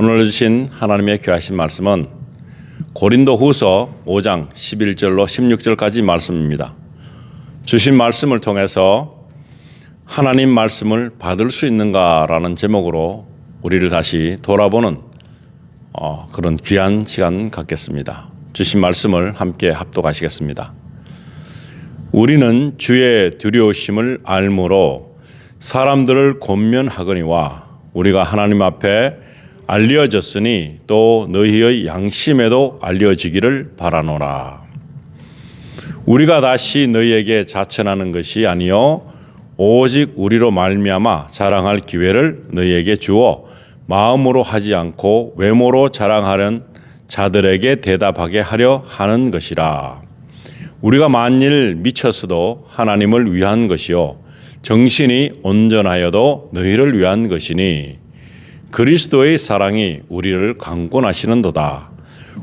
오늘 주신 하나님의 귀하신 말씀은 고린도후서 5장 11절로 16절까지 말씀입니다. 주신 말씀을 통해서 하나님 말씀을 받을 수 있는가라는 제목으로 우리를 다시 돌아보는 그런 귀한 시간 갖겠습니다. 주신 말씀을 함께 합독하시겠습니다. 우리는 주의 두려우심을 알므로 사람들을 권면하거니와 우리가 하나님 앞에 알려졌으니 또 너희의 양심에도 알려지기를 바라노라. 우리가 다시 너희에게 자천하는 것이 아니요 오직 우리로 말미암아 자랑할 기회를 너희에게 주어 마음으로 하지 않고 외모로 자랑하는 자들에게 대답하게 하려 하는 것이라. 우리가 만일 미쳤어도 하나님을 위한 것이요 정신이 온전하여도 너희를 위한 것이니 그리스도의 사랑이 우리를 강권하시는도다.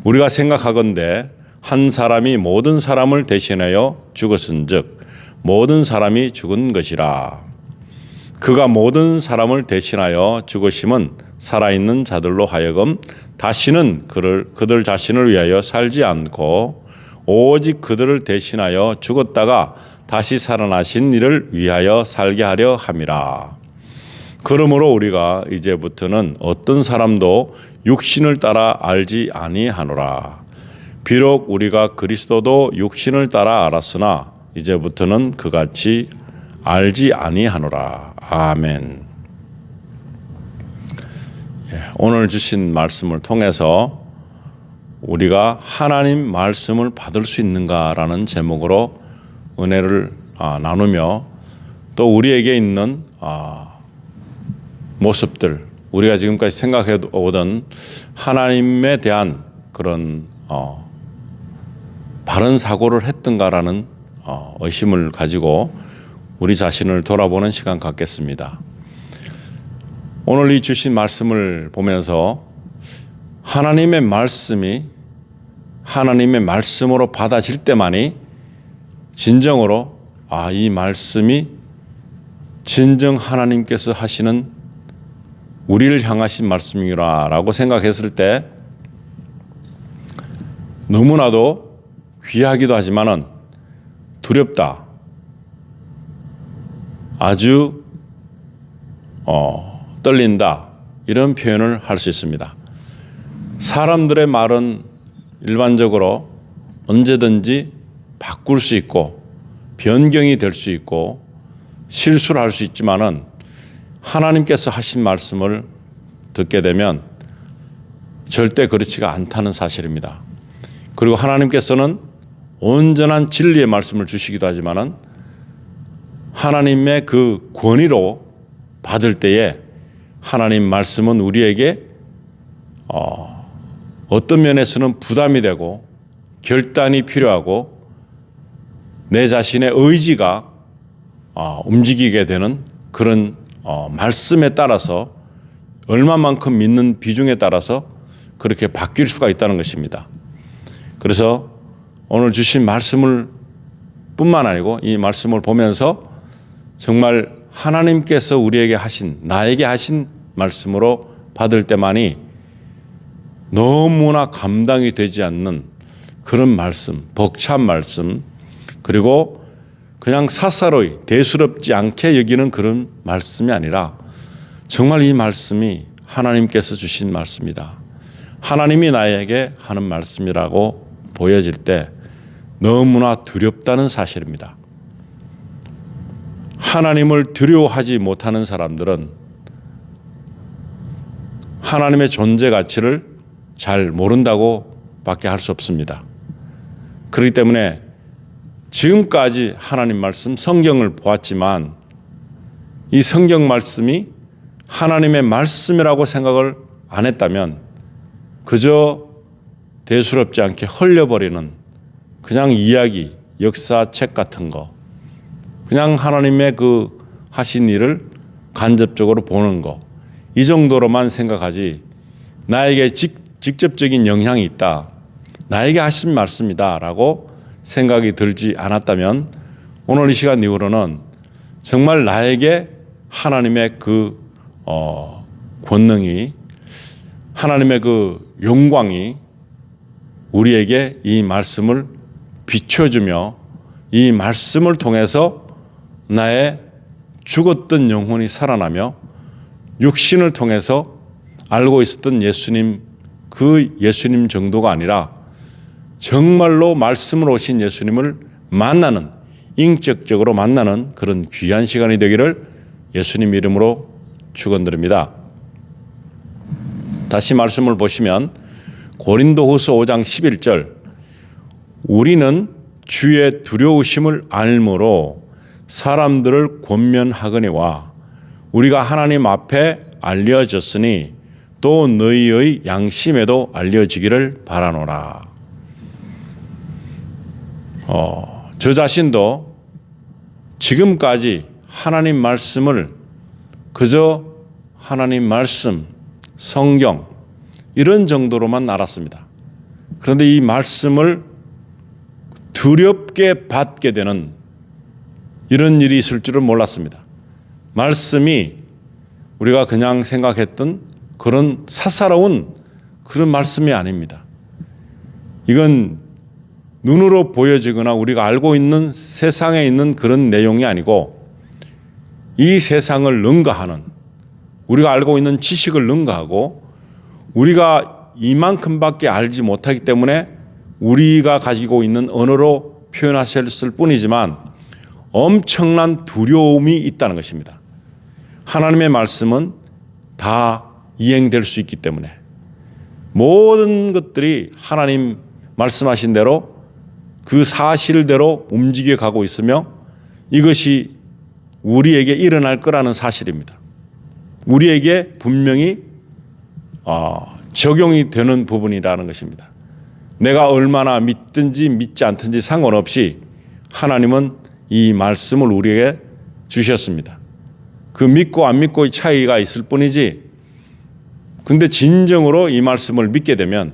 우리가 생각하건대 한 사람이 모든 사람을 대신하여 죽었은즉 모든 사람이 죽은 것이라. 그가 모든 사람을 대신하여 죽으심은 살아있는 자들로 하여금 다시는 그들 자신을 위하여 살지 않고 오직 그들을 대신하여 죽었다가 다시 살아나신 이를 위하여 살게 하려 함이라. 그러므로 우리가 이제부터는 어떤 사람도 육신을 따라 알지 아니하노라. 비록 우리가 그리스도도 육신을 따라 알았으나 이제부터는 그같이 알지 아니하노라. 아멘. 오늘 주신 말씀을 통해서 우리가 하나님 말씀을 받을 수 있는가라는 제목으로 은혜를 나누며 또 우리에게 있는 모습들, 우리가 지금까지 생각해 오던 하나님에 대한 그런 바른 사고를 했던가라는 의심을 가지고 우리 자신을 돌아보는 시간 갖겠습니다. 오늘 이 주신 말씀을 보면서 하나님의 말씀이 하나님의 말씀으로 받아질 때만이 진정으로 이 말씀이 진정 하나님께서 하시는 우리를 향하신 말씀이라고 생각했을 때 너무나도 귀하기도 하지만은 두렵다. 아주 떨린다. 이런 표현을 할 수 있습니다. 사람들의 말은 일반적으로 언제든지 바꿀 수 있고 변경이 될 수 있고 실수를 할 수 있지만은 하나님께서 하신 말씀을 듣게 되면 절대 그렇지가 않다는 사실입니다. 그리고 하나님께서는 온전한 진리의 말씀을 주시기도 하지만은 하나님의 그 권위로 받을 때에 하나님 말씀은 우리에게 어떤 면에서는 부담이 되고 결단이 필요하고 내 자신의 의지가 움직이게 되는 그런 말씀에 따라서 얼마만큼 믿는 비중에 따라서 그렇게 바뀔 수가 있다는 것입니다. 그래서 오늘 주신 말씀을 뿐만 아니고 이 말씀을 보면서 정말 하나님께서 우리에게 하신 나에게 하신 말씀으로 받을 때만이 너무나 감당이 되지 않는 그런 말씀, 벅찬 말씀, 그리고 그냥 사사로이 대수롭지 않게 여기는 그런 말씀이 아니라 정말 이 말씀이 하나님께서 주신 말씀이다. 하나님이 나에게 하는 말씀이라고 보여질 때 너무나 두렵다는 사실입니다. 하나님을 두려워하지 못하는 사람들은 하나님의 존재 가치를 잘 모른다고 밖에 할 수 없습니다. 그렇기 때문에 지금까지 하나님 말씀 성경을 보았지만 이 성경 말씀이 하나님의 말씀이라고 생각을 안 했다면 그저 대수롭지 않게 흘려버리는 그냥 이야기, 역사책 같은 거, 그냥 하나님의 그 하신 일을 간접적으로 보는 거, 이 정도로만 생각하지 나에게 직접적인 영향이 있다, 나에게 하신 말씀이다라고 생각이 들지 않았다면 오늘 이 시간 이후로는 정말 나에게 하나님의 그 권능이 하나님의 그 영광이 우리에게 이 말씀을 비춰주며 이 말씀을 통해서 나의 죽었던 영혼이 살아나며 육신을 통해서 알고 있었던 예수님, 그 예수님 정도가 아니라 정말로 말씀으로 오신 예수님을 만나는, 인격적으로 만나는 그런 귀한 시간이 되기를 예수님 이름으로 축원드립니다. 다시 말씀을 보시면 고린도후서 5장 11절, 우리는 주의 두려우심을 알므로 사람들을 권면하거니와 우리가 하나님 앞에 알려졌으니 또 너희의 양심에도 알려지기를 바라노라. 저 자신도 지금까지 하나님 말씀을 그저 하나님 말씀, 성경 이런 정도로만 알았습니다. 그런데 이 말씀을 두렵게 받게 되는 이런 일이 있을 줄은 몰랐습니다. 말씀이 우리가 그냥 생각했던 그런 사사로운 그런 말씀이 아닙니다. 이건 눈으로 보여지거나 우리가 알고 있는 세상에 있는 그런 내용이 아니고 이 세상을 능가하는, 우리가 알고 있는 지식을 능가하고 우리가 이만큼밖에 알지 못하기 때문에 우리가 가지고 있는 언어로 표현하셨을 뿐이지만 엄청난 두려움이 있다는 것입니다. 하나님의 말씀은 다 이행될 수 있기 때문에 모든 것들이 하나님 말씀하신 대로 그 사실대로 움직여 가고 있으며 이것이 우리에게 일어날 거라는 사실입니다. 우리에게 분명히 적용이 되는 부분이라는 것입니다. 내가 얼마나 믿든지 믿지 않든지 상관없이 하나님은 이 말씀을 우리에게 주셨습니다. 그 믿고 안 믿고의 차이가 있을 뿐이지, 근데 진정으로 이 말씀을 믿게 되면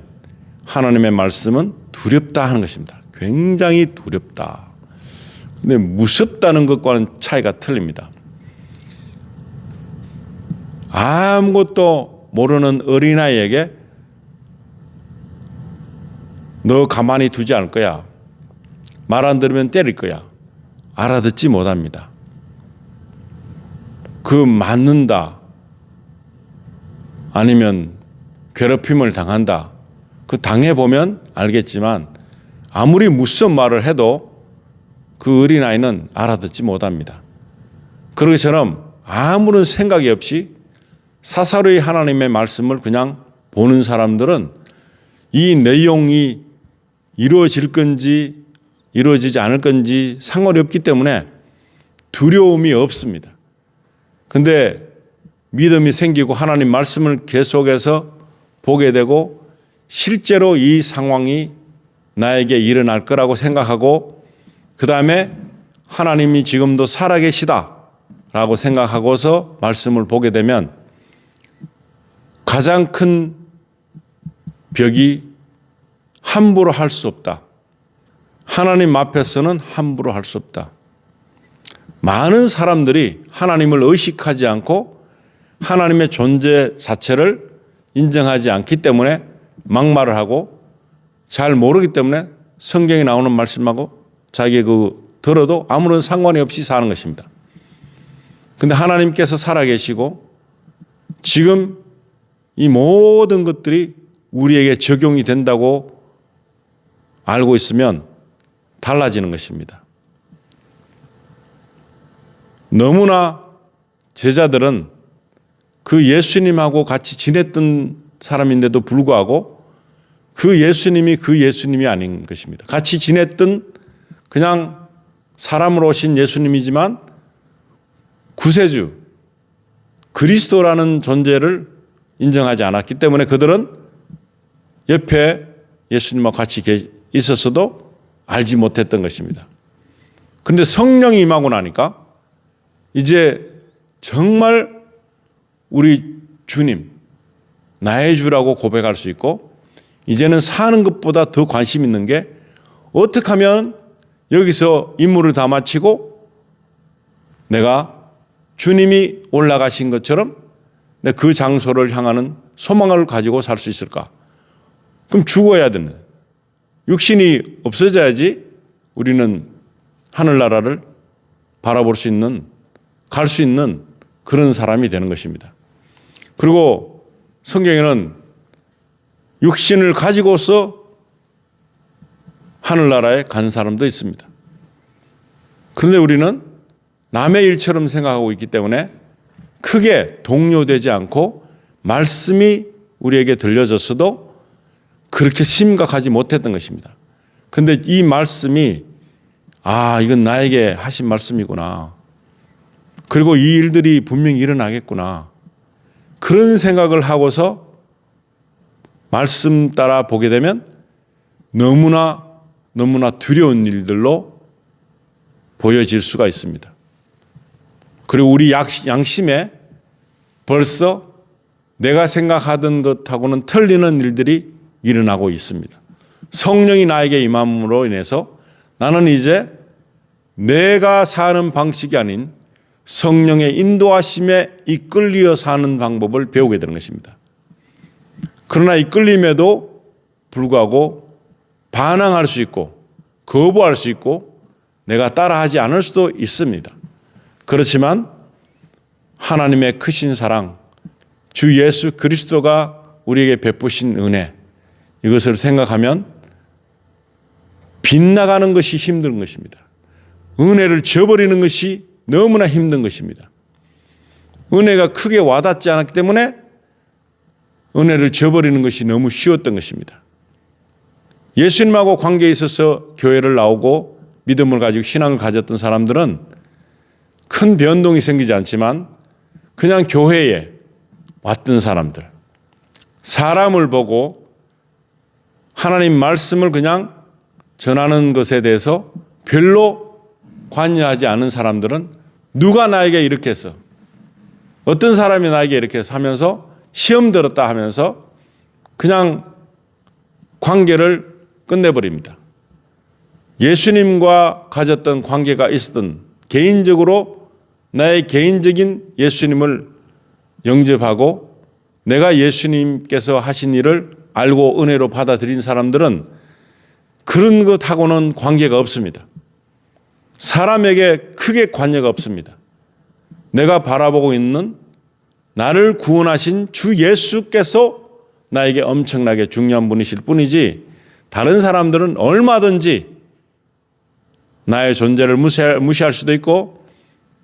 하나님의 말씀은 두렵다 하는 것입니다. 굉장히 두렵다. 근데 무섭다는 것과는 차이가 틀립니다. 아무것도 모르는 어린아이에게 너 가만히 두지 않을 거야, 말 안 들으면 때릴 거야, 알아듣지 못합니다. 그 맞는다 아니면 괴롭힘을 당한다, 그 당해보면 알겠지만 아무리 무슨 말을 해도 그 어린아이는 알아듣지 못합니다. 그러기처럼 아무런 생각이 없이 사사로이 하나님의 말씀을 그냥 보는 사람들은 이 내용이 이루어질 건지 이루어지지 않을 건지 상관이 없기 때문에 두려움이 없습니다. 근데 믿음이 생기고 하나님 말씀을 계속해서 보게 되고 실제로 이 상황이 나에게 일어날 거라고 생각하고 그 다음에 하나님이 지금도 살아계시다라고 생각하고서 말씀을 보게 되면 가장 큰 벽이 함부로 할 수 없다. 하나님 앞에서는 함부로 할 수 없다. 많은 사람들이 하나님을 의식하지 않고 하나님의 존재 자체를 인정하지 않기 때문에 막말을 하고 잘 모르기 때문에 성경에 나오는 말씀하고 자기 들어도 아무런 상관이 없이 사는 것입니다. 근데 하나님께서 살아계시고 지금 이 모든 것들이 우리에게 적용이 된다고 알고 있으면 달라지는 것입니다. 너무나 제자들은 그 예수님하고 같이 지냈던 사람인데도 불구하고 그 예수님이 아닌 것입니다. 같이 지냈던 그냥 사람으로 오신 예수님이지만 구세주 그리스도라는 존재를 인정하지 않았기 때문에 그들은 옆에 예수님과 같이 있었어도 알지 못했던 것입니다. 그런데 성령이 임하고 나니까 이제 정말 우리 주님, 나의 주라고 고백할 수 있고 이제는 사는 것보다 더 관심 있는 게 어떻게 하면 여기서 임무를 다 마치고 내가 주님이 올라가신 것처럼 그 장소를 향하는 소망을 가지고 살 수 있을까? 그럼 죽어야 되는, 육신이 없어져야지 우리는 하늘나라를 바라볼 수 있는, 갈 수 있는 그런 사람이 되는 것입니다. 그리고 성경에는 육신을 가지고서 하늘나라에 간 사람도 있습니다. 그런데 우리는 남의 일처럼 생각하고 있기 때문에 크게 동요되지 않고 말씀이 우리에게 들려졌어도 그렇게 심각하지 못했던 것입니다. 그런데 이 말씀이 이건 나에게 하신 말씀이구나. 그리고 이 일들이 분명히 일어나겠구나. 그런 생각을 하고서 말씀 따라 보게 되면 너무나 두려운 일들로 보여질 수가 있습니다. 그리고 우리 양심에 벌써 내가 생각하던 것하고는 틀리는 일들이 일어나고 있습니다. 성령이 나에게 임함으로 인해서 나는 이제 내가 사는 방식이 아닌 성령의 인도하심에 이끌려 사는 방법을 배우게 되는 것입니다. 그러나 이끌림에도 불구하고 반항할 수 있고 거부할 수 있고 내가 따라하지 않을 수도 있습니다. 그렇지만 하나님의 크신 사랑, 주 예수 그리스도가 우리에게 베푸신 은혜, 이것을 생각하면 빗나가는 것이 힘든 것입니다. 은혜를 저버리는 것이 너무나 힘든 것입니다. 은혜가 크게 와닿지 않았기 때문에 은혜를 저버리는 것이 너무 쉬웠던 것입니다. 예수님하고 관계에 있어서 교회를 나오고 믿음을 가지고 신앙을 가졌던 사람들은 큰 변동이 생기지 않지만 그냥 교회에 왔던 사람들, 사람을 보고 하나님 말씀을 그냥 전하는 것에 대해서 별로 관여하지 않은 사람들은 누가 나에게 이렇게 해서, 어떤 사람이 나에게 이렇게 해서 하면서 시험 들었다 하면서 그냥 관계를 끝내버립니다. 예수님과 가졌던 관계가 있었던, 개인적으로 나의 개인적인 예수님을 영접하고 내가 예수님께서 하신 일을 알고 은혜로 받아들인 사람들은 그런 것하고는 관계가 없습니다. 사람에게 크게 관여가 없습니다. 내가 바라보고 있는 나를 구원하신 주 예수께서 나에게 엄청나게 중요한 분이실 뿐이지, 다른 사람들은 얼마든지 나의 존재를 무시할 수도 있고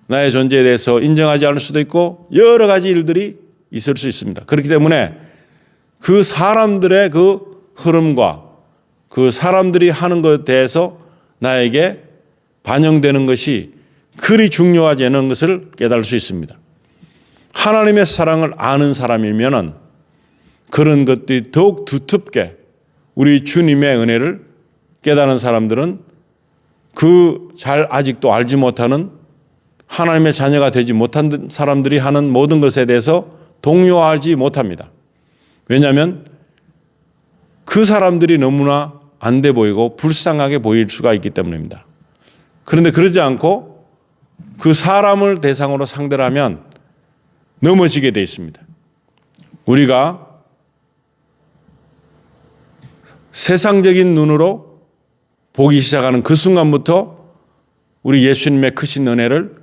나의 존재에 대해서 인정하지 않을 수도 있고 여러 가지 일들이 있을 수 있습니다. 그렇기 때문에 그 사람들의 그 흐름과 그 사람들이 하는 것에 대해서 나에게 반영되는 것이 그리 중요하지 않은 것을 깨달을 수 있습니다. 하나님의 사랑을 아는 사람이면은 그런 것들이 더욱 두텁게 우리 주님의 은혜를 깨달은 사람들은 잘 아직도 알지 못하는 하나님의 자녀가 되지 못한 사람들이 하는 모든 것에 대해서 동요하지 못합니다. 왜냐하면 그 사람들이 너무나 안 돼 보이고 불쌍하게 보일 수가 있기 때문입니다. 그런데 그러지 않고 그 사람을 대상으로 상대를 하면 넘어지게 되어 있습니다. 우리가 세상적인 눈으로 보기 시작하는 그 순간부터 우리 예수님의 크신 은혜를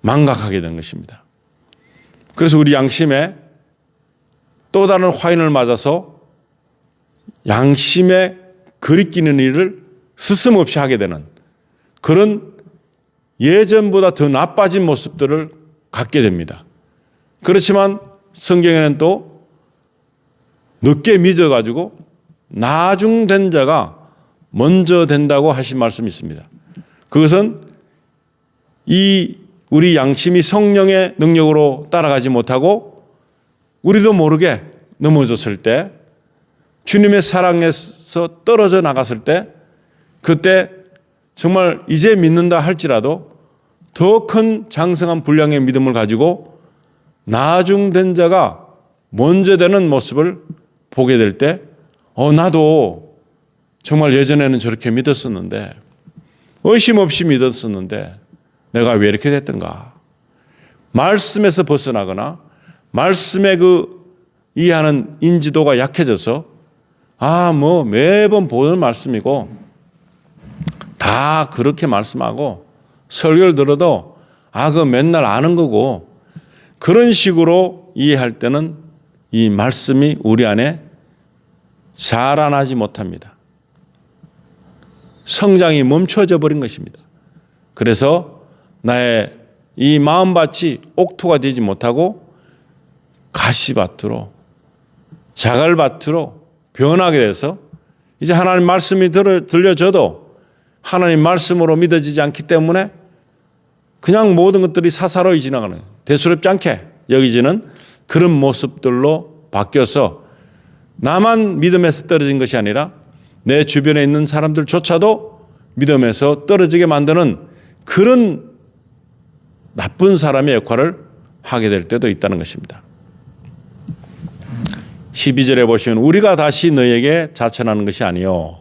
망각하게 된 것입니다. 그래서 우리 양심에 또 다른 화인을 맞아서 양심에 거리끼는 일을 스스럼없이 하게 되는 그런 예전보다 더 나빠진 모습들을 갖게 됩니다. 그렇지만 성경에는 또 늦게 믿어가지고 나중된 자가 먼저 된다고 하신 말씀이 있습니다. 그것은 우리 양심이 성령의 능력으로 따라가지 못하고 우리도 모르게 넘어졌을 때, 주님의 사랑에서 떨어져 나갔을 때, 그때 정말 이제 믿는다 할지라도 더 큰 장성한 분량의 믿음을 가지고 나중된 자가 먼저 되는 모습을 보게 될 때, 나도 정말 예전에는 저렇게 믿었었는데, 의심 없이 믿었었는데 내가 왜 이렇게 됐던가. 말씀에서 벗어나거나 말씀의 그 이해하는 인지도가 약해져서 뭐 매번 보는 말씀이고 다 그렇게 말씀하고 설교를 들어도 그거 맨날 아는 거고 그런 식으로 이해할 때는 이 말씀이 우리 안에 자라나지 못합니다. 성장이 멈춰져 버린 것입니다. 그래서 나의 이 마음밭이 옥토가 되지 못하고 가시밭으로 자갈밭으로 변하게 돼서 이제 하나님 말씀이 들려져도 하나님 말씀으로 믿어지지 않기 때문에 그냥 모든 것들이 사사로이 지나가는 대수롭지 않게 여기지는 그런 모습들로 바뀌어서 나만 믿음에서 떨어진 것이 아니라 내 주변에 있는 사람들조차도 믿음에서 떨어지게 만드는 그런 나쁜 사람의 역할을 하게 될 때도 있다는 것입니다. 12절에 보시면 우리가 다시 너희에게 자천하는 것이 아니요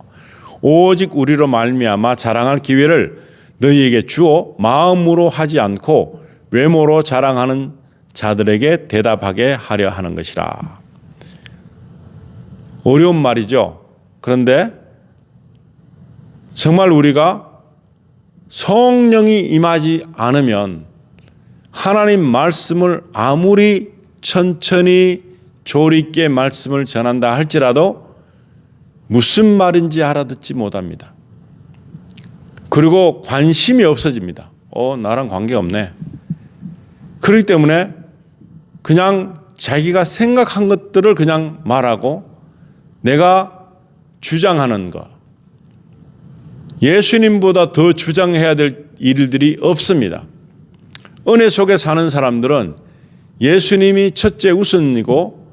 오직 우리로 말미암아 자랑할 기회를 너희에게 주어 마음으로 하지 않고 외모로 자랑하는 자들에게 대답하게 하려 하는 것이라. 어려운 말이죠. 그런데 정말 우리가 성령이 임하지 않으면 하나님 말씀을 아무리 천천히 조리 있게 말씀을 전한다 할지라도 무슨 말인지 알아듣지 못합니다. 그리고 관심이 없어집니다. 나랑 관계없네. 그렇기 때문에 그냥 자기가 생각한 것들을 그냥 말하고 내가 주장하는 것, 예수님보다 더 주장해야 될 일들이 없습니다. 은혜 속에 사는 사람들은 예수님이 첫째 우선이고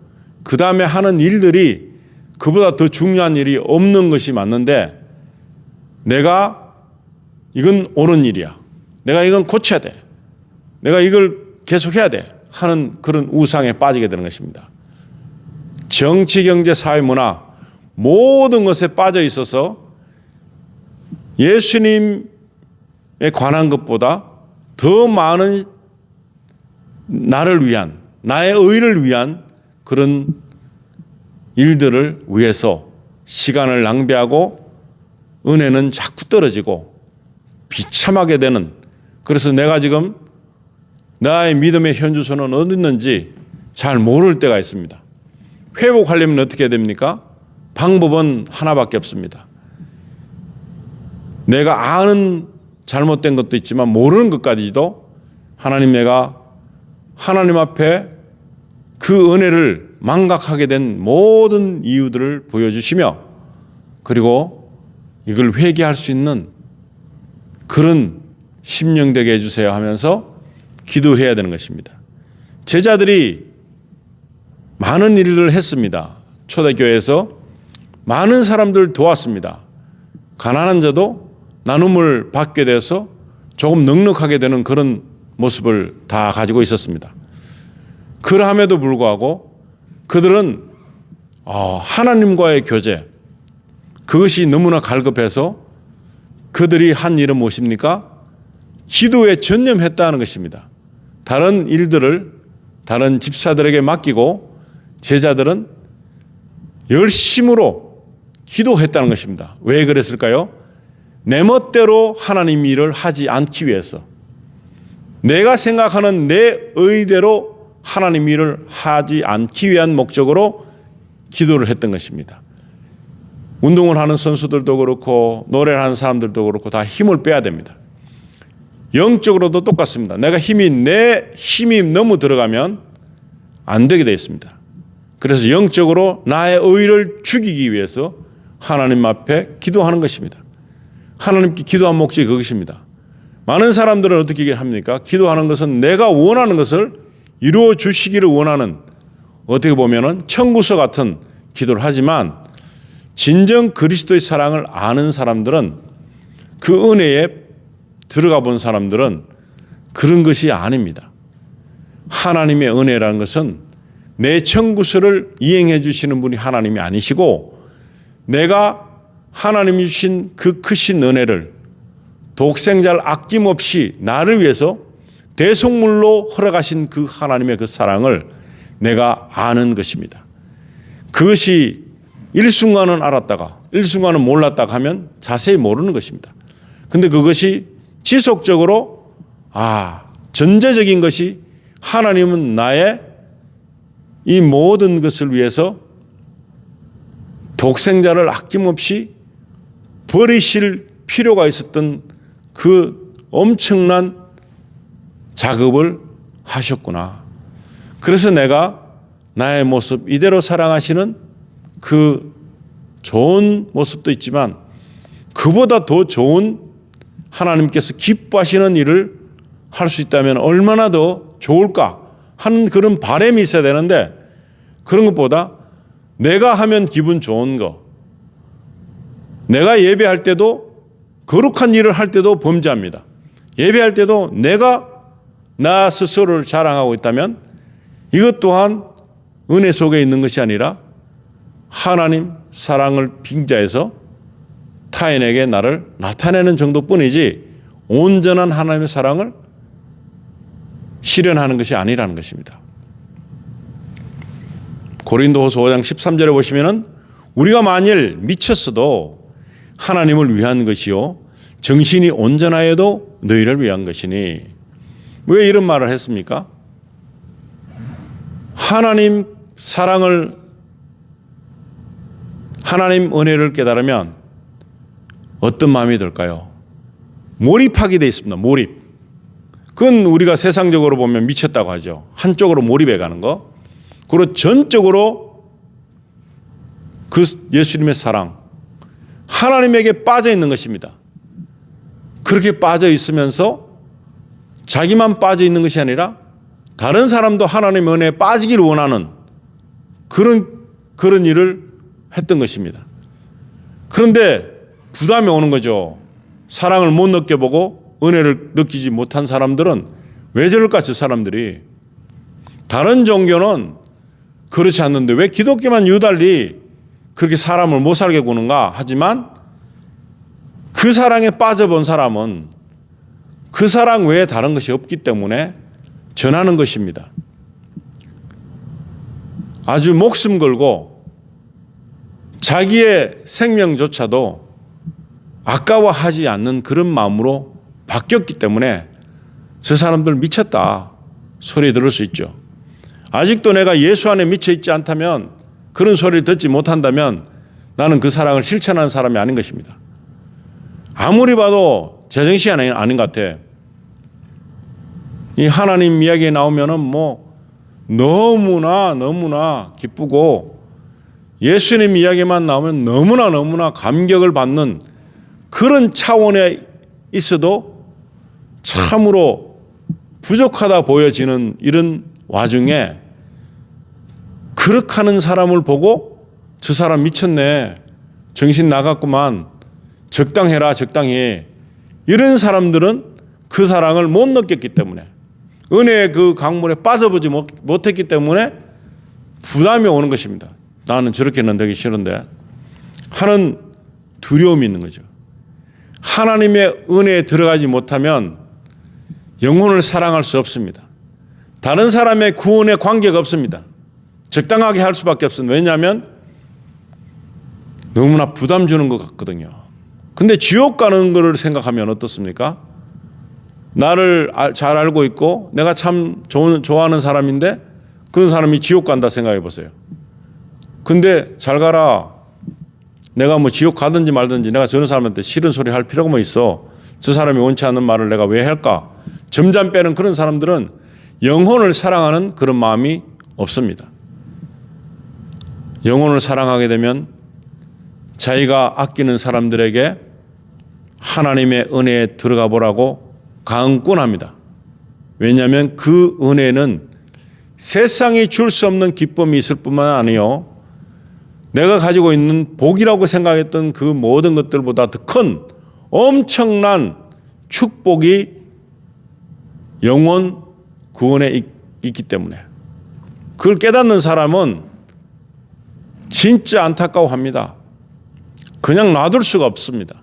그 다음에 하는 일들이 그보다 더 중요한 일이 없는 것이 맞는데 내가 이건 옳은 일이야. 내가 이건 고쳐야 돼. 내가 이걸 계속해야 돼. 하는 그런 우상에 빠지게 되는 것입니다. 정치, 경제, 사회, 문화 모든 것에 빠져 있어서 예수님에 관한 것보다 더 많은 나를 위한 나의 의를 위한 그런 일들을 위해서 시간을 낭비하고 은혜는 자꾸 떨어지고 비참하게 되는 그래서 내가 지금 나의 믿음의 현주소는 어디 있는지 잘 모를 때가 있습니다. 회복하려면 어떻게 해야 됩니까? 방법은 하나밖에 없습니다. 내가 아는 잘못된 것도 있지만 모르는 것까지도 내가 하나님 앞에 그 은혜를 망각하게 된 모든 이유들을 보여주시며 그리고 이걸 회개할 수 있는 그런 심령 되게 해주세요 하면서 기도해야 되는 것입니다. 제자들이 많은 일을 했습니다. 초대교회에서 많은 사람들을 도왔습니다. 가난한 자도 나눔을 받게 돼서 조금 넉넉하게 되는 그런 모습을 다 가지고 있었습니다. 그럼에도 불구하고 그들은 하나님과의 교제 그것이 너무나 갈급해서 그들이 한 일은 무엇입니까? 기도에 전념했다는 것입니다. 다른 일들을 다른 집사들에게 맡기고 제자들은 열심으로 기도했다는 것입니다. 왜 그랬을까요? 내 멋대로 하나님 일을 하지 않기 위해서 내가 생각하는 내 의대로 하나님 일을 하지 않기 위한 목적으로 기도를 했던 것입니다. 운동을 하는 선수들도 그렇고 노래를 하는 사람들도 그렇고 다 힘을 빼야 됩니다. 영적으로도 똑같습니다. 내 힘이 너무 들어가면 안 되게 되어 있습니다. 그래서 영적으로 나의 의를 죽이기 위해서 하나님 앞에 기도하는 것입니다. 하나님께 기도한 목적이 그것입니다. 많은 사람들은 어떻게 합니까? 기도하는 것은 내가 원하는 것을 이루어 주시기를 원하는 어떻게 보면은 청구서 같은 기도를 하지만 진정 그리스도의 사랑을 아는 사람들은 그 은혜에 들어가 본 사람들은 그런 것이 아닙니다. 하나님의 은혜라는 것은 내 청구서를 이행해 주시는 분이 하나님이 아니시고 내가 하나님이 주신 그 크신 은혜를 독생자를 아낌없이 나를 위해서 대속물로 허락하신 그 하나님의 그 사랑을 내가 아는 것입니다. 그것이 일순간은 알았다가 일순간은 몰랐다가 하면 자세히 모르는 것입니다. 근데 그것이 지속적으로 전제적인 것이 하나님은 나의 이 모든 것을 위해서 독생자를 아낌없이 버리실 필요가 있었던 그 엄청난 작업을 하셨구나. 그래서 내가 나의 모습 이대로 사랑하시는 그 좋은 모습도 있지만 그보다 더 좋은 하나님께서 기뻐하시는 일을 할 수 있다면 얼마나 더 좋을까 하는 그런 바람이 있어야 되는데 그런 것보다 내가 하면 기분 좋은 거, 내가 예배할 때도 거룩한 일을 할 때도 범죄합니다. 예배할 때도 내가 나 스스로를 자랑하고 있다면 이것 또한 은혜 속에 있는 것이 아니라 하나님 사랑을 빙자해서 타인에게 나를 나타내는 정도뿐이지 온전한 하나님의 사랑을 실현하는 것이 아니라는 것입니다. 고린도후서 5장 13절에 보시면은 우리가 만일 미쳤어도 하나님을 위한 것이요 정신이 온전하여도 너희를 위한 것이니. 왜 이런 말을 했습니까? 하나님 사랑을, 하나님 은혜를 깨달으면 어떤 마음이 들까요? 몰입하게 돼 있습니다. 몰입. 그건 우리가 세상적으로 보면 미쳤다고 하죠. 한쪽으로 몰입해 가는 거. 그리고 전적으로 그 예수님의 사랑, 하나님에게 빠져 있는 것입니다. 그렇게 빠져 있으면서 자기만 빠져 있는 것이 아니라 다른 사람도 하나님의 은혜에 빠지기를 원하는 그런 일을 했던 것입니다. 그런데 부담이 오는 거죠. 사랑을 못 느껴보고 은혜를 느끼지 못한 사람들은 왜 저럴까? 저 사람들이 다른 종교는 그렇지 않는데 왜 기독교만 유달리 그렇게 사람을 못 살게 구는가? 하지만 그 사랑에 빠져본 사람은 그 사랑 외에 다른 것이 없기 때문에 전하는 것입니다. 아주 목숨 걸고 자기의 생명조차도 아까워하지 않는 그런 마음으로 바뀌었기 때문에 저 사람들 미쳤다 소리 들을 수 있죠. 아직도 내가 예수 안에 미쳐 있지 않다면, 그런 소리를 듣지 못한다면 나는 그 사랑을 실천하는 사람이 아닌 것입니다. 아무리 봐도 제정신이 아닌 것 같아. 이 하나님 이야기에 나오면은 뭐 너무나 기쁘고 예수님 이야기만 나오면 너무나 감격을 받는 그런 차원에 있어도 참으로 부족하다 보여지는 이런 와중에 그렇게 하는 사람을 보고 저 사람 미쳤네, 정신 나갔구만, 적당해라 적당히, 이런 사람들은 그 사랑을 못 느꼈기 때문에, 은혜의 그 강물에 빠져보지 못했기 때문에 부담이 오는 것입니다. 나는 저렇게는 되기 싫은데 하는 두려움이 있는 거죠. 하나님의 은혜에 들어가지 못하면 영혼을 사랑할 수 없습니다. 다른 사람의 구원에 관계가 없습니다. 적당하게 할 수밖에 없습니다. 왜냐하면 너무나 부담 주는 것 같거든요. 근데 지옥 가는 것을 생각하면 어떻습니까? 나를 잘 알고 있고 내가 참 좋아하는 사람인데 그런 사람이 지옥 간다 생각해 보세요. 근데 잘 가라, 내가 뭐 지옥 가든지 말든지 내가 저런 사람한테 싫은 소리 할 필요가 뭐 있어, 저 사람이 원치 않는 말을 내가 왜 할까, 점잖 빼는 그런 사람들은 영혼을 사랑하는 그런 마음이 없습니다. 영혼을 사랑하게 되면 자기가 아끼는 사람들에게 하나님의 은혜에 들어가 보라고 강권합니다. 왜냐하면 그 은혜는 세상이 줄 수 없는 기쁨이 있을 뿐만 아니요, 내가 가지고 있는 복이라고 생각했던 그 모든 것들보다 더 큰 엄청난 축복이 영원 구원에 있기 때문에, 그걸 깨닫는 사람은 진짜 안타까워합니다. 그냥 놔둘 수가 없습니다.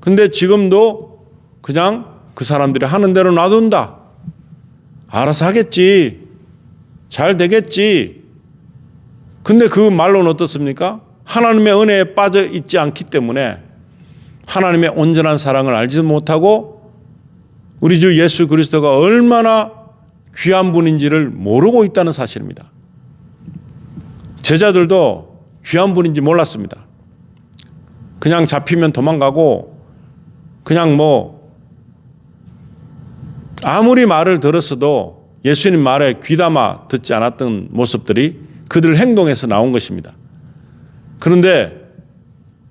근데 지금도 그냥 그 사람들이 하는 대로 놔둔다. 알아서 하겠지, 잘 되겠지, 근데 그 말로는 어떻습니까? 하나님의 은혜에 빠져 있지 않기 때문에 하나님의 온전한 사랑을 알지도 못하고 우리 주 예수 그리스도가 얼마나 귀한 분인지를 모르고 있다는 사실입니다. 제자들도 귀한 분인지 몰랐습니다. 그냥 잡히면 도망가고 그냥 뭐 아무리 말을 들었어도 예수님 말에 귀담아 듣지 않았던 모습들이 그들 행동에서 나온 것입니다. 그런데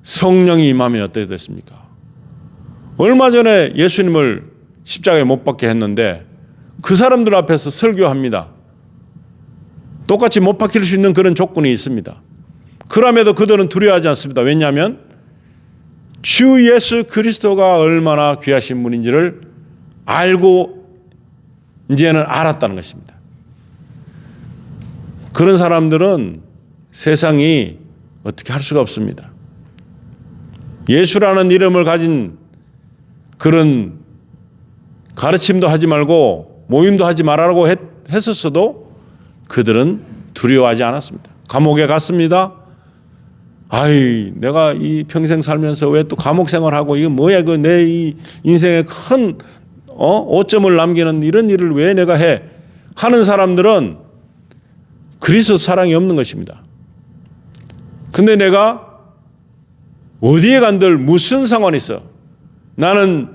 성령이 임하면 어떻게 됐습니까? 얼마 전에 예수님을 십자가에 못 박게 했는데 그 사람들 앞에서 설교합니다. 똑같이 못 박힐 수 있는 그런 조건이 있습니다. 그럼에도 그들은 두려워하지 않습니다. 왜냐하면 주 예수 그리스도가 얼마나 귀하신 분인지를 알고 이제는 알았다는 것입니다. 그런 사람들은 세상이 어떻게 할 수가 없습니다. 예수라는 이름을 가진 그런 가르침도 하지 말고 모임도 하지 말라고 했었어도 그들은 두려워하지 않았습니다. 감옥에 갔습니다. 아이, 내가 이 평생 살면서 왜 또 감옥 생활하고 이거 뭐야, 그 내 이 인생에 큰 오점을 남기는 이런 일을 왜 내가 해? 하는 사람들은 그리스도 사랑이 없는 것입니다. 근데 내가 어디에 간들 무슨 상관이 있어? 나는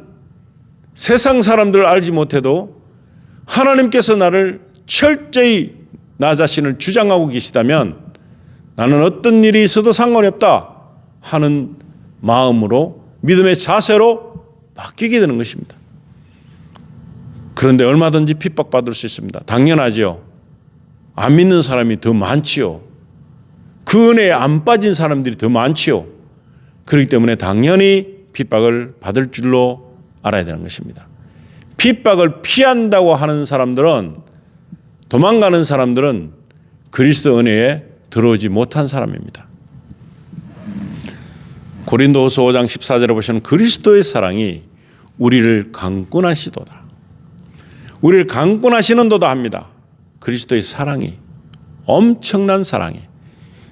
세상 사람들을 알지 못해도 하나님께서 나를 철저히 나 자신을 주장하고 계시다면 나는 어떤 일이 있어도 상관이 없다 하는 마음으로 믿음의 자세로 바뀌게 되는 것입니다. 그런데 얼마든지 핍박받을 수 있습니다. 당연하죠. 안 믿는 사람이 더 많지요. 그 은혜에 안 빠진 사람들이 더 많지요. 그렇기 때문에 당연히 핍박을 받을 줄로 알아야 되는 것입니다. 핍박을 피한다고 하는 사람들은, 도망가는 사람들은 그리스도 은혜에 들어오지 못한 사람입니다. 고린도후서 5장 14절에 보시면 그리스도의 사랑이 우리를 강권하시도다. 우리를 강권하시는도다 합니다. 그리스도의 사랑이, 엄청난 사랑이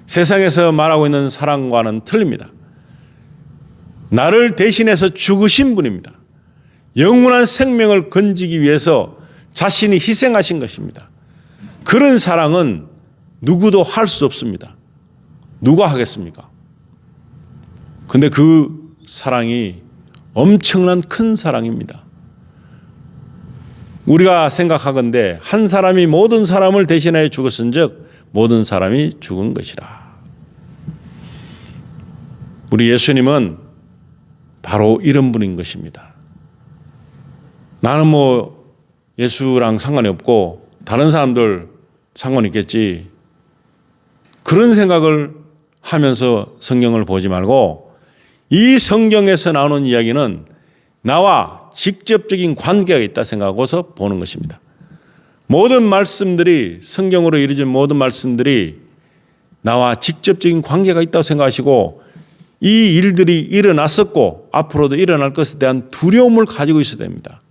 세상에서 말하고 있는 사랑과는 틀립니다. 나를 대신해서 죽으신 분입니다. 영원한 생명을 건지기 위해서 자신이 희생하신 것입니다. 그런 사랑은 누구도 할 수 없습니다. 누가 하겠습니까? 근데 그 사랑이 엄청난 큰 사랑입니다. 우리가 생각하건대 한 사람이 모든 사람을 대신하여 죽었은즉 모든 사람이 죽은 것이라. 우리 예수님은 바로 이런 분인 것입니다. 나는 뭐 예수랑 상관이 없고 다른 사람들 상관이 있겠지, 그런 생각을 하면서 성경을 보지 말고 이 성경에서 나오는 이야기는 나와 직접적인 관계가 있다 생각하고서 보는 것입니다. 모든 말씀들이, 성경으로 이루어진 모든 말씀들이 나와 직접적인 관계가 있다고 생각하시고 이 일들이 일어났었고 앞으로도 일어날 것에 대한 두려움을 가지고 있어야 됩니다.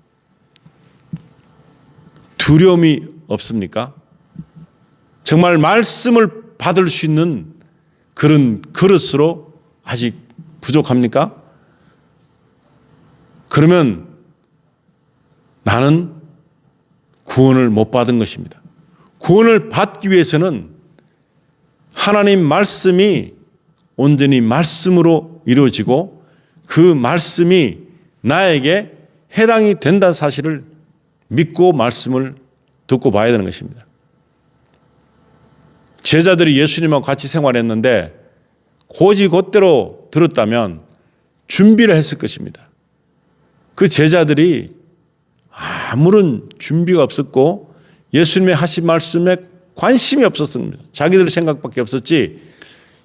두려움이 없습니까? 정말 말씀을 받을 수 있는 그런 그릇으로 아직 부족합니까? 그러면 나는 구원을 못 받은 것입니다. 구원을 받기 위해서는 하나님 말씀이 온전히 말씀으로 이루어지고 그 말씀이 나에게 해당이 된다는 사실을 믿고 말씀을 듣고 봐야 되는 것입니다. 제자들이 예수님하고 같이 생활했는데 곧대로 들었다면 준비를 했을 것입니다. 그 제자들이 아무런 준비가 없었고 예수님의 하신 말씀에 관심이 없었습니다. 자기들 생각밖에 없었지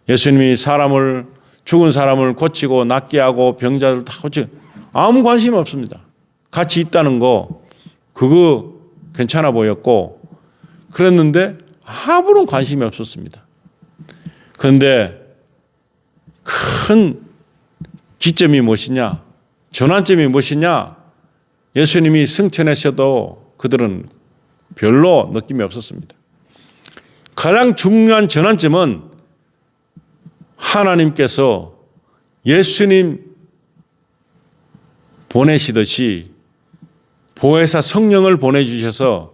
예수님이 죽은 사람을 고치고 낫게 하고 병자를 다 고치고 아무 관심이 없습니다. 같이 있다는 거 그거 괜찮아 보였고 그랬는데 아무런 관심이 없었습니다. 그런데 큰 기점이 무엇이냐, 전환점이 무엇이냐, 예수님이 승천하셔도 그들은 별로 느낌이 없었습니다. 가장 중요한 전환점은 하나님께서 예수님 보내시듯이 보혜사 성령을 보내주셔서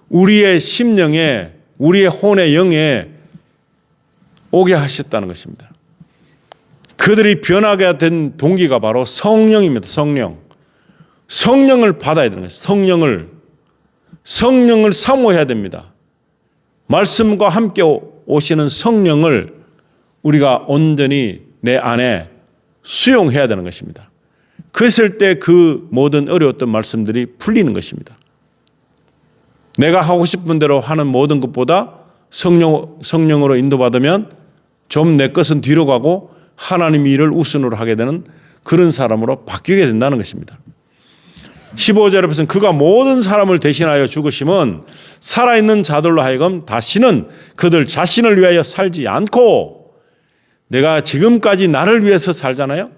우리의 심령에, 우리의 혼의 영에 오게 하셨다는 것입니다. 그들이 변하게 된 동기가 바로 성령입니다. 성령을 받아야 되는 것입니다. 성령을 사모해야 됩니다. 말씀과 함께 오시는 성령을 우리가 온전히 내 안에 수용해야 되는 것입니다. 그랬을 때 그 모든 어려웠던 말씀들이 풀리는 것입니다. 내가 하고 싶은 대로 하는 모든 것보다 성령으로 인도받으면 좀 내 것은 뒤로 가고 하나님 일을 우선으로 하게 되는 그런 사람으로 바뀌게 된다는 것입니다. 15절에 보시면 그가 모든 사람을 대신하여 죽으심은 살아있는 자들로 하여금 다시는 그들 자신을 위하여 살지 않고, 내가 지금까지 나를 위해서 살잖아요.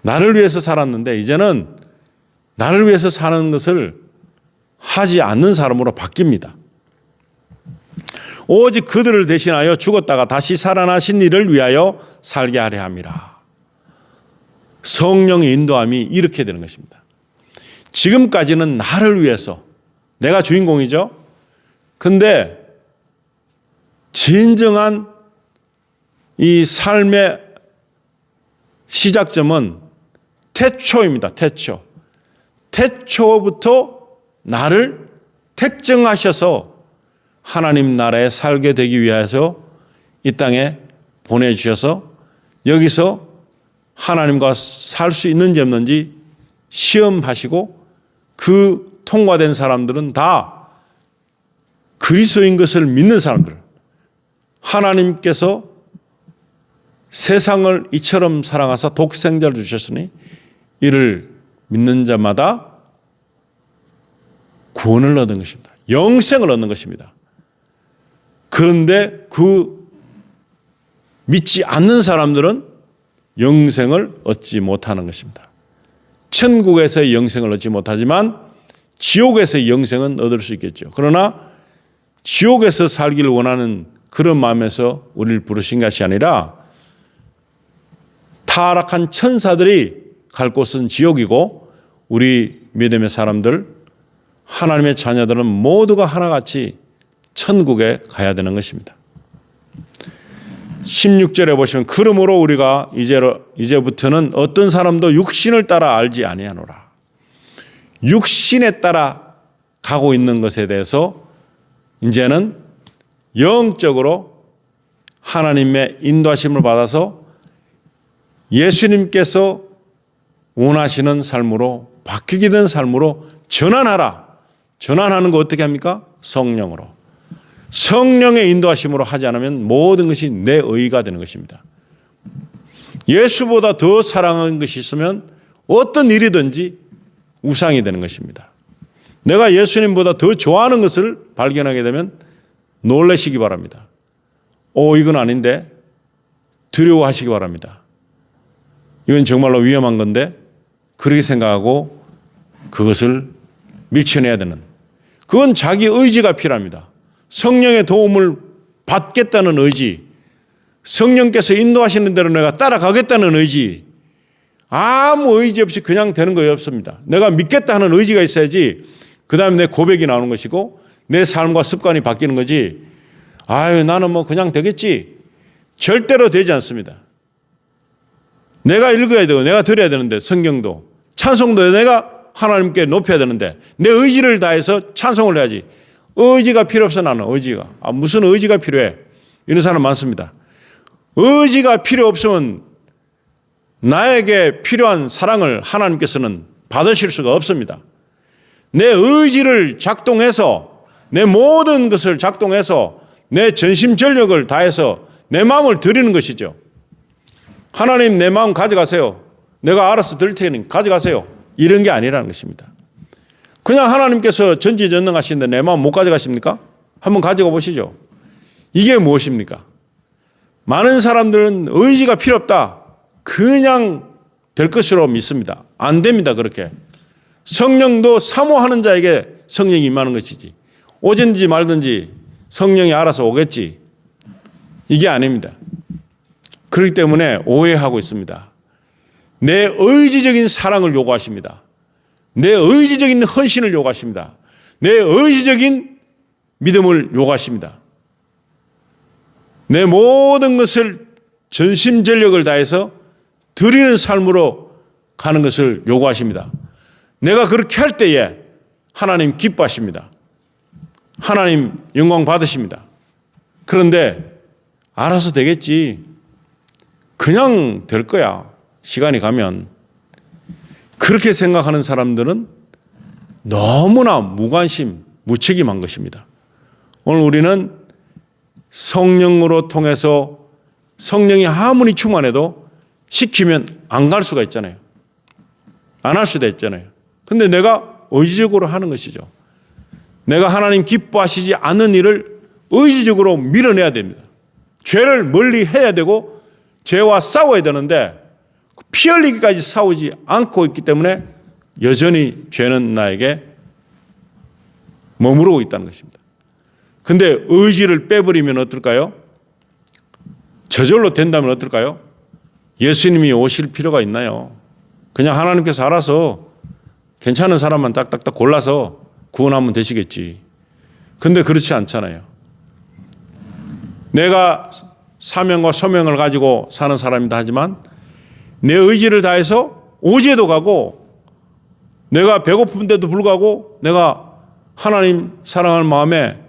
나를 위해서 살았는데 이제는 나를 위해서 사는 것을 하지 않는 사람으로 바뀝니다. 오직 그들을 대신하여 죽었다가 다시 살아나신 이를 위하여 살게 하려 함이라. 성령의 인도함이 이렇게 되는 것입니다. 지금까지는 나를 위해서, 내가 주인공이죠. 근데 진정한 이 삶의 시작점은 태초입니다. 태초부터 나를 택정하셔서 하나님 나라에 살게 되기 위해서 이 땅에 보내주셔서 여기서 하나님과 살 수 있는지 없는지 시험하시고, 그 통과된 사람들은 다 그리스도인 것을 믿는 사람들, 하나님께서 세상을 이처럼 사랑하사 독생자를 주셨으니 이를 믿는 자마다 구원을 얻는 것입니다. 영생을 얻는 것입니다. 그런데 그 믿지 않는 사람들은 영생을 얻지 못하는 것입니다. 천국에서의 영생을 얻지 못하지만 지옥에서의 영생은 얻을 수 있겠죠. 그러나 지옥에서 살기를 원하는 그런 마음에서 우리를 부르신 것이 아니라, 타락한 천사들이 갈 곳은 지옥이고 우리 믿음의 사람들, 하나님의 자녀들은 모두가 하나같이 천국에 가야 되는 것입니다. 16절에 보시면 그러므로 우리가 이제부터는 어떤 사람도 육신을 따라 알지 아니하노라. 육신에 따라 가고 있는 것에 대해서 이제는 영적으로 하나님의 인도하심을 받아서 예수님께서 원하시는 삶으로, 바뀌게 된 삶으로 전환하라. 전환하는 거 어떻게 합니까? 성령으로. 성령의 인도하심으로 하지 않으면 모든 것이 내 의가 되는 것입니다. 예수보다 더 사랑하는 것이 있으면 어떤 일이든지 우상이 되는 것입니다. 내가 예수님보다 더 좋아하는 것을 발견하게 되면 놀라시기 바랍니다. 이건 아닌데 두려워하시기 바랍니다. 이건 정말로 위험한 건데 그렇게 생각하고 그것을 밀쳐내야 되는, 그건 자기 의지가 필요합니다. 성령의 도움을 받겠다는 의지, 성령께서 인도하시는 대로 내가 따라가겠다는 의지, 아무 의지 없이 그냥 되는 거예요. 없습니다. 내가 믿겠다 하는 의지가 있어야지 그 다음에 내 고백이 나오는 것이고 내 삶과 습관이 바뀌는 거지, 나는 뭐 그냥 되겠지, 절대로 되지 않습니다. 내가 읽어야 되고 내가 들어야 되는데, 성경도 찬송도 내가 하나님께 높여야 되는데 내 의지를 다해서 찬송을 해야지. 의지가 필요 없어. 나는 의지가 무슨 의지가 필요해, 이런 사람 많습니다. 의지가 필요 없으면 나에게 필요한 사랑을 하나님께서는 받으실 수가 없습니다. 내 의지를 작동해서, 내 모든 것을 작동해서 내 전심전력을 다해서 내 마음을 드리는 것이죠. 하나님 내 마음 가져가세요, 내가 알아서 드릴 테니 가져가세요, 이런 게 아니라는 것입니다. 그냥 하나님께서 전지전능하신데 내 마음 못 가져가십니까? 한번 가져가 보시죠. 이게 무엇입니까? 많은 사람들은 의지가 필요 없다, 그냥 될 것으로 믿습니다. 안 됩니다. 그렇게 성령도 사모하는 자에게 성령이 임하는 것이지, 오든지 말든지 성령이 알아서 오겠지. 이게 아닙니다. 그렇기 때문에 오해하고 있습니다. 내 의지적인 사랑을 요구하십니다. 내 의지적인 헌신을 요구하십니다. 내 의지적인 믿음을 요구하십니다. 내 모든 것을 전심전력을 다해서 드리는 삶으로 가는 것을 요구하십니다. 내가 그렇게 할 때에 하나님 기뻐하십니다. 하나님 영광 받으십니다. 그런데 알아서 되겠지. 그냥 될 거야. 시간이 가면. 그렇게 생각하는 사람들은 너무나 무관심, 무책임한 것입니다. 오늘 우리는 성령으로 통해서 성령이 아무리 충만해도 시키면 안 갈 수가 있잖아요. 안 할 수도 있잖아요. 근데 내가 의지적으로 하는 것이죠. 내가 하나님 기뻐하시지 않는 일을 의지적으로 밀어내야 됩니다. 죄를 멀리 해야 되고 죄와 싸워야 되는데 피 흘리기까지 싸우지 않고 있기 때문에 여전히 죄는 나에게 머무르고 있다는 것입니다. 근데 의지를 빼버리면 어떨까요? 저절로 된다면 어떨까요? 예수님이 오실 필요가 있나요? 그냥 하나님께서 알아서 괜찮은 사람만 딱딱딱 골라서 구원하면 되시겠지. 근데 그렇지 않잖아요. 내가 사명과 소명을 가지고 사는 사람이다 하지만 내 의지를 다해서 오지에도 가고 내가 배고픈데도 불구하고 내가 하나님 사랑하는 마음에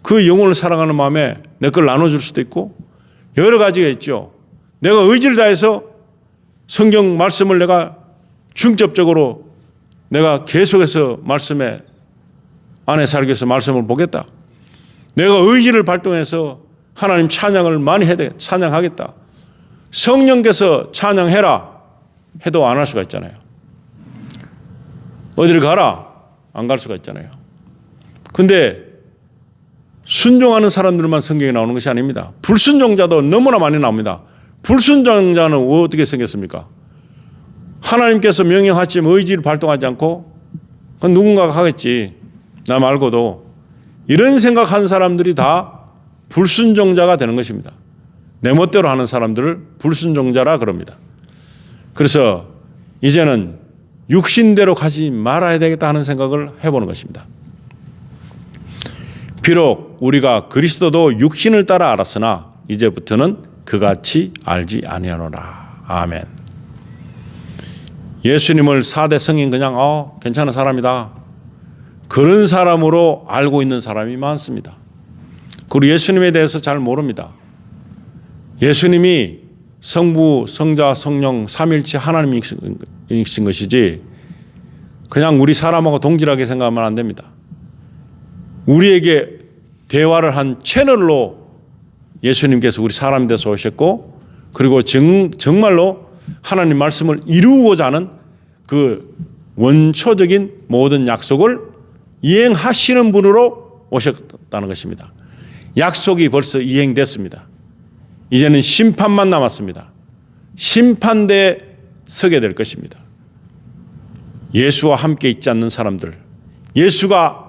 그 영혼을 사랑하는 마음에 내 걸 나눠줄 수도 있고 여러 가지가 있죠. 내가 의지를 다해서 성경 말씀을 내가 중점적으로 내가 계속해서 말씀에 안에 살기 위해서 말씀을 보겠다. 내가 의지를 발동해서 하나님 찬양을 많이 해야 돼. 찬양하겠다. 성령께서 찬양해라 해도 안 할 수가 있잖아요. 어디를 가라 안 갈 수가 있잖아요. 근데 순종하는 사람들만 성경에 나오는 것이 아닙니다. 불순종자도 너무나 많이 나옵니다. 불순종자는 어떻게 생겼습니까? 하나님께서 명령하시면 의지를 발동하지 않고 그건 누군가가 하겠지. 나 말고도. 이런 생각하는 사람들이 다 불순종자가 되는 것입니다. 내 멋대로 하는 사람들을 불순종자라 그럽니다. 그래서 이제는 육신대로 가지 말아야 되겠다 하는 생각을 해보는 것입니다. 비록 우리가 그리스도도 육신을 따라 알았으나 이제부터는 그같이 알지 아니하노라. 아멘. 예수님을 4대 성인 그냥 괜찮은 사람이다. 그런 사람으로 알고 있는 사람이 많습니다. 그리고 예수님에 대해서 잘 모릅니다. 예수님이 성부, 성자, 성령, 삼일체 하나님이신 것이지 그냥 우리 사람하고 동질하게 생각하면 안 됩니다. 우리에게 대화를 한 채널로 예수님께서 우리 사람이 돼서 오셨고 그리고 정말로 하나님 말씀을 이루고자 하는 그 원초적인 모든 약속을 이행하시는 분으로 오셨다는 것입니다. 약속이 벌써 이행됐습니다. 이제는 심판만 남았습니다. 심판대에 서게 될 것입니다. 예수와 함께 있지 않는 사람들, 예수가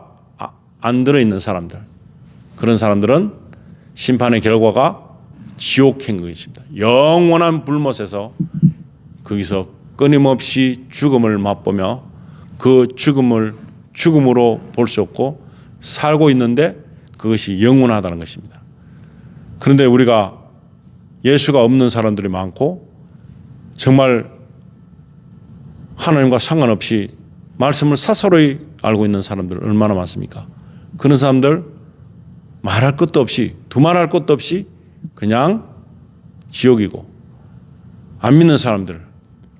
안 들어있는 사람들, 그런 사람들은 심판의 결과가 지옥행 것입니다. 영원한 불못에서 거기서 끊임없이 죽음을 맛보며 그 죽음으로 볼 수 없고 살고 있는데 그것이 영원하다는 것입니다. 그런데 우리가 예수가 없는 사람들이 많고 정말 하나님과 상관없이 말씀을 사사로이 알고 있는 사람들 얼마나 많습니까? 그런 사람들 말할 것도 없이 두말할 것도 없이 그냥 지옥이고 안 믿는 사람들,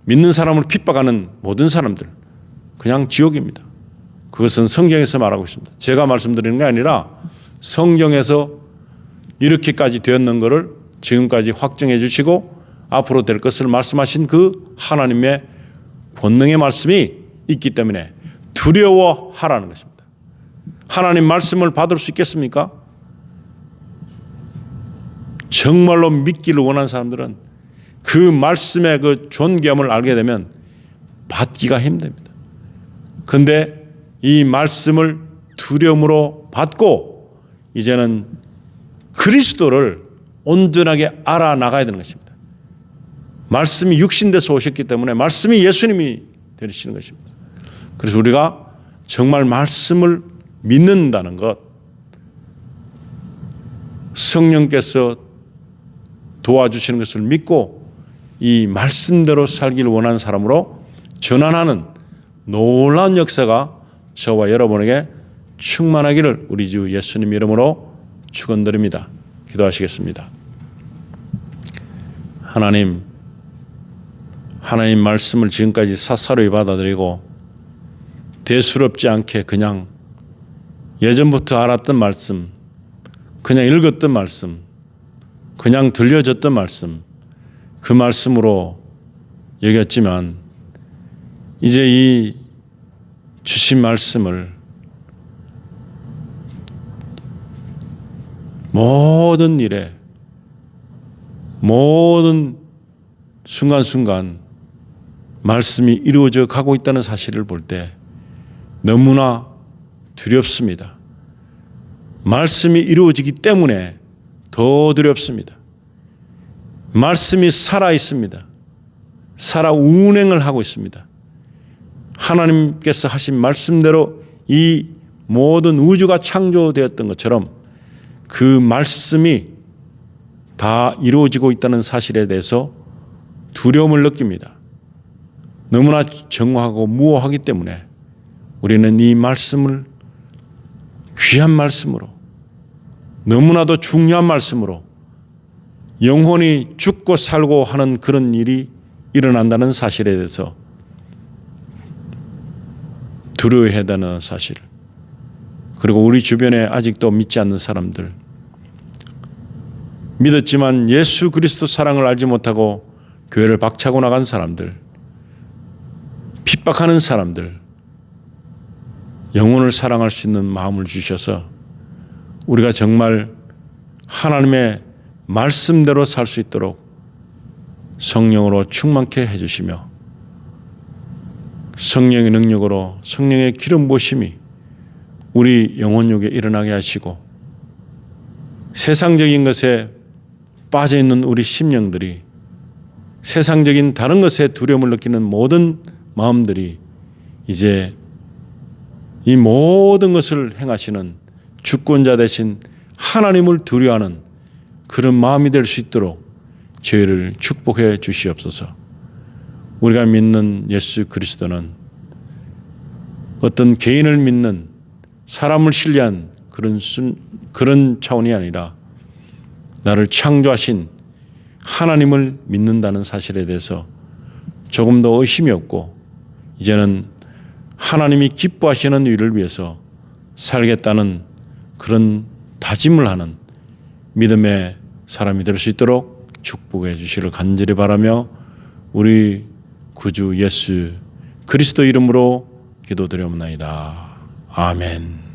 믿는 사람을 핍박하는 모든 사람들 그냥 지옥입니다. 그것은 성경에서 말하고 있습니다. 제가 말씀드리는 게 아니라 성경에서 이렇게까지 되었는 것을 지금까지 확증해 주시고 앞으로 될 것을 말씀하신 그 하나님의 권능의 말씀이 있기 때문에 두려워하라는 것입니다. 하나님 말씀을 받을 수 있겠습니까? 정말로 믿기를 원하는 사람들은 그 말씀의 그 존귀함을 알게 되면 받기가 힘듭니다. 그런데 이 말씀을 두려움으로 받고 이제는 그리스도를 온전하게 알아나가야 되는 것입니다. 말씀이 육신돼서 오셨기 때문에 말씀이 예수님이 되시는 것입니다. 그래서 우리가 정말 말씀을 믿는다는 것, 성령께서 도와주시는 것을 믿고 이 말씀대로 살기를 원하는 사람으로 전환하는 놀라운 역사가 저와 여러분에게 충만하기를 우리 주 예수님 이름으로 축원드립니다. 기도하시겠습니다. 하나님 말씀을 지금까지 사사로이 받아들이고 대수롭지 않게 그냥 예전부터 알았던 말씀, 그냥 읽었던 말씀, 그냥 들려졌던 말씀, 그 말씀으로 여겼지만 이제 이 주신 말씀을 모든 일에, 모든 순간순간 말씀이 이루어져 가고 있다는 사실을 볼 때 너무나 두렵습니다. 말씀이 이루어지기 때문에 더 두렵습니다. 말씀이 살아 있습니다. 살아 운행을 하고 있습니다. 하나님께서 하신 말씀대로 이 모든 우주가 창조되었던 것처럼 그 말씀이 다 이루어지고 있다는 사실에 대해서 두려움을 느낍니다. 너무나 정확하고 무오하기 때문에 우리는 이 말씀을 귀한 말씀으로, 너무나도 중요한 말씀으로 영혼이 죽고 살고 하는 그런 일이 일어난다는 사실에 대해서 두려워해야 되는 사실, 그리고 우리 주변에 아직도 믿지 않는 사람들, 믿었지만 예수 그리스도 사랑을 알지 못하고 교회를 박차고 나간 사람들, 핍박하는 사람들, 영혼을 사랑할 수 있는 마음을 주셔서 우리가 정말 하나님의 말씀대로 살 수 있도록 성령으로 충만케 해주시며 성령의 능력으로 성령의 기름 부으심이 우리 영혼욕에 일어나게 하시고 세상적인 것에 빠져있는 우리 심령들이, 세상적인 다른 것에 두려움을 느끼는 모든 마음들이 이제 이 모든 것을 행하시는 주권자 되신 하나님을 두려워하는 그런 마음이 될 수 있도록 저희를 축복해 주시옵소서. 우리가 믿는 예수 그리스도는 어떤 개인을 믿는, 사람을 신뢰한 그런 차원이 아니라 나를 창조하신 하나님을 믿는다는 사실에 대해서 조금 더 의심이 없고 이제는 하나님이 기뻐하시는 일을 위해서 살겠다는 그런 다짐을 하는 믿음의 사람이 될 수 있도록 축복해 주시기를 간절히 바라며 우리 구주 예수 그리스도 이름으로 기도드리옵나이다. 아멘.